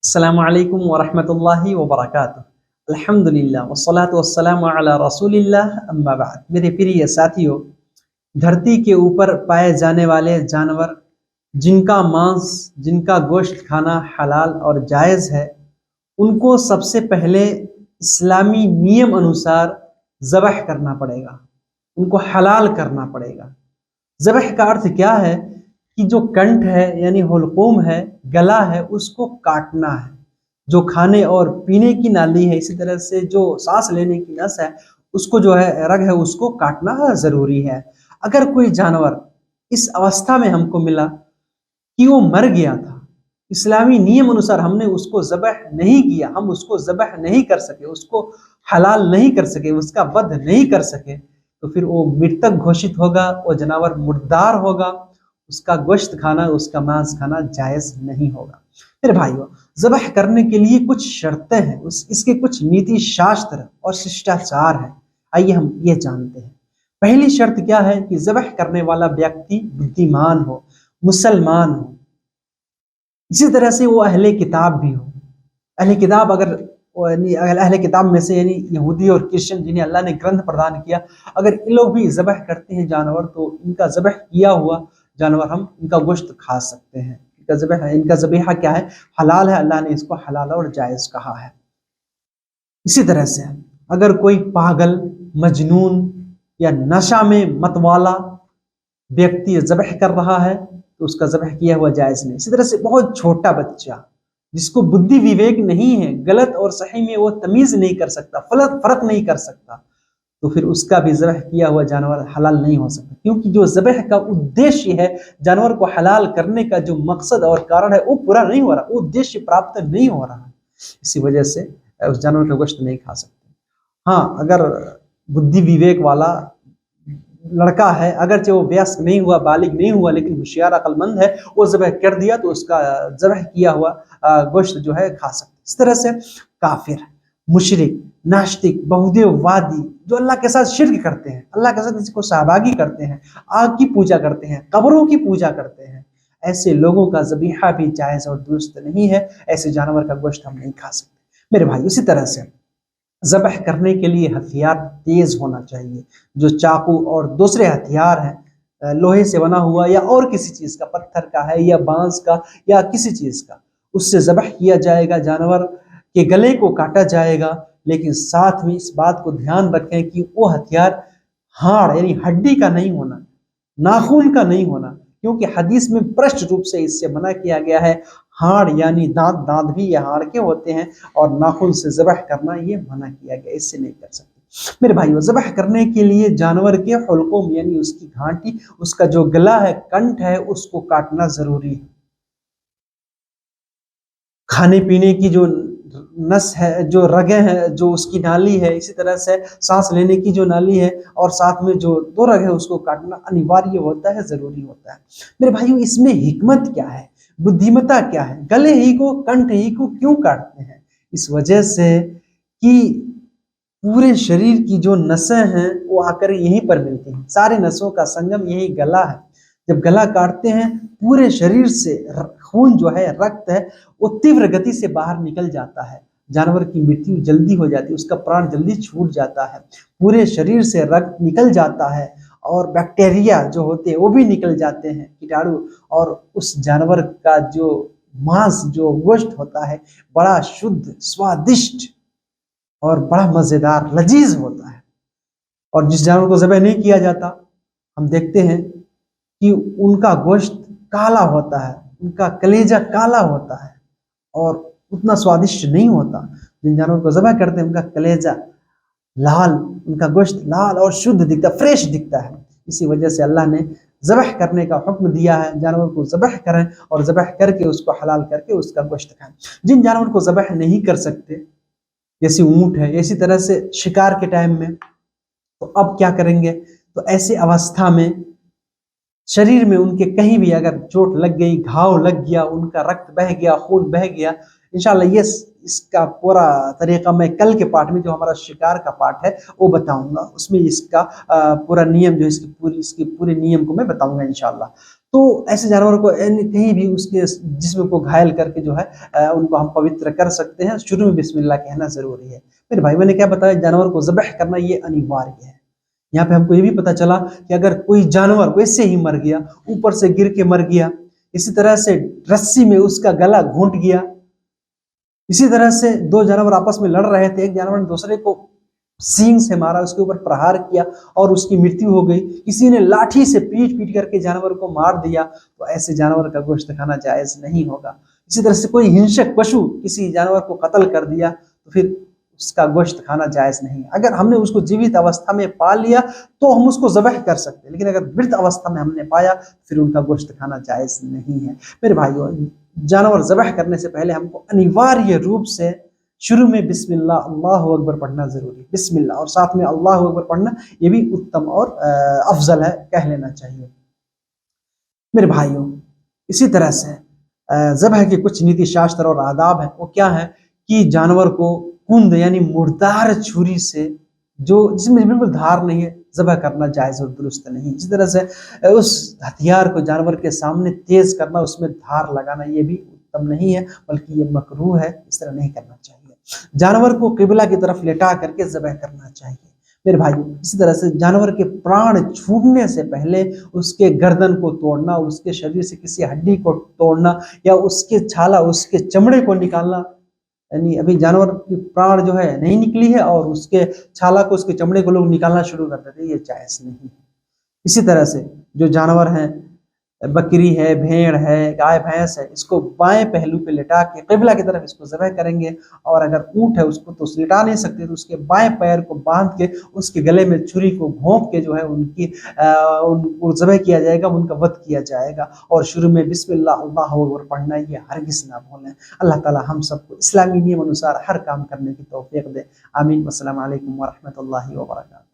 अस्सलामु अलैकुम वरहमतुल्लाहि वबरकातुहू। अल्हम्दुलिल्लाह वस्सलातु वस्सलामु अला रसूलिल्लाह अम्मा बाद। मेरे प्रिय साथियों, धरती के ऊपर पाए जाने वाले जानवर जिनका मांस, जिनका गोश्त खाना हलाल और जायज़ है, उनको सबसे पहले इस्लामी नियम अनुसार ज़बह करना पड़ेगा, उनको हलाल करना पड़ेगा। ज़बह का अर्थ क्या है कि जो कंठ है यानी हुलक़ूम है, गला है, उसको काटना है। जो खाने और पीने की नाली है, इसी तरह से जो सांस लेने की नस है, उसको जो है रग है, उसको काटना ज़रूरी है। अगर कोई जानवर इस अवस्था में हमको मिला कि वो मर गया था, इस्लामी नियम अनुसार हमने उसको ज़बह नहीं किया, हम उसको ज़बह नहीं कर सके, उसको हलाल नहीं कर सके, उसका वध नहीं कर सके, तो फिर वो मृतक घोषित होगा, वो जानवर मुर्दार होगा, उसका गोश्त खाना, उसका मांस खाना जायज़ नहीं होगा। फिर भाइयों, ज़बह करने के लिए कुछ शर्तें हैं, इसके कुछ नीति शास्त्र और शिष्टाचार हैं। आइए हम ये जानते हैं। पहली शर्त क्या है कि ज़बह करने वाला व्यक्ति बुद्धिमान हो, मुसलमान हो, इसी तरह से वो अहले किताब भी हो। अहले किताब अगर अहले किताब में से यानी यहूदी और क्रिश्चियन जिन्हें अल्लाह ने ग्रंथ प्रदान किया, अगर इन लोग भी ज़बह करते हैं जानवर, तो इनका ज़बह किया हुआ जानवर हम इनका गोश्त खा सकते हैं। इनका ज़बीहा क्या है? हलाल है, अल्लाह ने इसको हलाल और जायज़ कहा है। इसी तरह से अगर कोई पागल, मजनून या नशा में मतवाला व्यक्ति ज़बह कर रहा है, तो उसका ज़बह किया हुआ जायज़ नहीं। इसी तरह से बहुत छोटा बच्चा जिसको बुद्धि विवेक नहीं है, गलत और सही में वो तमीज़ नहीं कर सकता, फ़र्क नहीं कर सकता, तो फिर उसका भी ज़बह किया हुआ जानवर हलाल नहीं हो सकता, क्योंकि जो ज़बह का उद्देश्य है, जानवर को हलाल करने का जो मकसद और कारण है, वो पूरा नहीं हो रहा, वो उद्देश्य प्राप्त नहीं हो रहा है। इसी वजह से उस जानवर का गोश्त नहीं खा सकते। हाँ, अगर बुद्धि विवेक वाला लड़का है, अगरचे वो वयस्क नहीं हुआ, बालिग नहीं हुआ, लेकिन होशियार अक्लमंद है, वो ज़बह कर दिया तो उसका ज़बह किया हुआ गोश्त जो है खा सकते। इस तरह से काफिर, मुशरिक, नास्तिक, बहुदेववादी जो अल्लाह के साथ शिर्क करते हैं, अल्लाह के साथ किसी को सहभागी करते हैं, आग की पूजा करते हैं, कब्रों की पूजा करते हैं, ऐसे लोगों का ज़बीहा भी जायज़ और दुरुस्त नहीं है। ऐसे जानवर का गोश्त हम नहीं खा सकते। मेरे भाई, इसी तरह से ज़बह करने के लिए हथियार तेज़ होना चाहिए। जो चाकू और दूसरे हथियार हैं, लोहे से बना हुआ या और किसी चीज़ का, पत्थर का है या बांस का या किसी चीज़ का, उससे ज़बह किया जाएगा, जानवर के गले को काटा जाएगा। लेकिन साथ में इस बात को ध्यान रखें कि वो हथियार हाड़ यानी हड्डी का नहीं होना, नाखून का नहीं होना, क्योंकि हदीस में स्पष्ट रूप से इससे मना किया गया है। हाड़ यानी दांत, दांत भी ये हाड़ के होते हैं, और नाखून से ज़बह करना ये मना किया गया, इससे नहीं कर सकते। मेरे भाइयों, ज़बह करने के लिए जानवर के हुल्क़ुम यानी उसकी घाटी, उसका जो गला है, कंठ है, उसको काटना ज़रूरी है। खाने पीने की जो नस है, जो रगें हैं, जो उसकी नाली है, इसी तरह से सांस लेने की जो नाली है, और साथ में जो दो रग है, उसको काटना अनिवार्य होता है, ज़रूरी होता है। मेरे भाइयों, इसमें हिकमत क्या है, बुद्धिमत्ता क्या है? गले ही को, कंठ ही को क्यों काटते हैं? इस वजह से कि पूरे शरीर की जो नसें हैं, वो आकर यहीं पर मिलती हैं। सारे नसों का संगम यही गला है। जब गला काटते हैं, पूरे शरीर से खून जो है, रक्त है, वो तीव्र गति से बाहर निकल जाता है। जानवर की मृत्यु जल्दी हो जाती है, उसका प्राण जल्दी छूट जाता है। पूरे शरीर से रक्त निकल जाता है, और बैक्टीरिया जो होते हैं वो भी निकल जाते हैं, कीटाणु, और उस जानवर का जो मांस, जो गोश्त होता है, बड़ा शुद्ध, स्वादिष्ट और बड़ा मज़ेदार, लजीज होता है। और जिस जानवर को ज़बह नहीं किया जाता, हम देखते हैं कि उनका गोश्त काला होता है, उनका कलेजा काला होता है और उतना स्वादिष्ट नहीं होता। जिन जानवर को ज़बह करते हैं, उनका कलेजा लाल, उनका गोश्त लाल और शुद्ध दिखता, फ्रेश दिखता है। इसी वजह से अल्लाह ने ज़बह करने का हुक्म दिया है, जानवर को ज़बह करें और ज़बह करके उसको हलाल करके उसका गोश्त खाएं। जिन जानवर को ज़बह नहीं कर सकते, जैसे ऊँट है, इसी तरह से शिकार के टाइम में, तो अब क्या करेंगे? तो ऐसी अवस्था में शरीर में उनके कहीं भी अगर चोट लग गई, घाव लग गया, उनका रक्त बह गया, खून बह गया, इंशाल्लाह ये इसका पूरा तरीका मैं कल के पार्ट में, जो हमारा शिकार का पार्ट है, वो बताऊंगा। उसमें इसका पूरा नियम जो इसके पूरे नियम को मैं बताऊंगा इंशाल्लाह। तो ऐसे जानवर को कहीं भी उसके जिस्म को घायल करके जो है उनको हम पवित्र कर सकते हैं। शुरू में बिस्मिल्लाह कहना ज़रूरी है। मेरे भाई मैंने क्या बताया, जानवर को ज़बह करना ये अनिवार्य है। यहाँ पे हमको ये भी पता चला कि अगर कोई जानवर वैसे ही मर गया, ऊपर से गिर के मर गया, इसी तरह से रस्सी में उसका गला घूंट गया, इसी तरह से दो जानवर आपस में लड़ रहे थे, एक जानवर ने दूसरे को सींग से मारा, उसके ऊपर प्रहार किया और उसकी मृत्यु हो गई, किसी ने लाठी से पीट पीट करके जानवर को मार दिया, तो ऐसे जानवर का गोश्त खाना जायज नहीं होगा। इसी तरह से कोई हिंसक पशु किसी जानवर को कत्ल कर दिया तो फिर उसका गोश्त खाना जायज नहीं। अगर हमने उसको जीवित अवस्था में पा लिया तो हम उसको ज़बह कर सकते हैं, लेकिन अगर मृत अवस्था में हमने पाया फिर उनका गोश्त खाना जायज नहीं है। मेरे भाइयों, जानवर ज़बह करने से पहले हमको अनिवार्य रूप से शुरू में बिस्मिल्लाह अल्लाहु अकबर पढ़ना जरूरी, बिस्मिल्लाह और साथ में अल्लाहु अकबर पढ़ना ये भी उत्तम और अफजल है, कह लेना चाहिए। मेरे भाइयों, इसी तरह से ज़बह के कुछ नीति शास्त्र और आदाब हैं। वो क्या है कि जानवर को कुंद यानी मुर्दार छुरी से, जो जिसमें बिल्कुल धार नहीं है, ज़बह करना जायज़ और दुरुस्त नहीं। इसी तरह से उस हथियार को जानवर के सामने तेज करना, उसमें धार लगाना ये भी उत्तम नहीं है, बल्कि ये मकरूह है, इस तरह नहीं करना चाहिए। जानवर को किबला की तरफ लेटा करके ज़बह करना चाहिए। मेरे भाइयों, इसी तरह से जानवर के प्राण छूटने से पहले उसके गर्दन को तोड़ना, उसके शरीर से किसी हड्डी को तोड़ना या उसके छाला, उसके चमड़े को निकालना, यानी अभी जानवर की प्राण जो है नहीं निकली है और उसके छाला को, उसके चमड़े को लोग निकालना शुरू कर देते हैं, ये जायज़ नहीं है। इसी तरह से जो जानवर हैं, बकरी है, भेड़ है, गाय भैंस है, इसको बाएं पहलू पे लिटा के किबला की तरफ इसको ज़बह करेंगे। और अगर ऊँट है उसको तो लिटा नहीं सकते, तो उसके बाएं पैर को बांध के उसके गले में छुरी को घोंप के जो है उनको ज़बह किया जाएगा, उनका वध किया जाएगा। और शुरू में बिस्मिल्लाह अल्लाहु अकबर पढ़ना ये हरगिज़ ना भूलें। अल्लाह ताला हम सबको इस्लामी नियम अनुसार हर काम करने की तौफीक दे। आमीन। अस्सलामु अलैकुम व रहमतुल्लाहि व बरकातहू।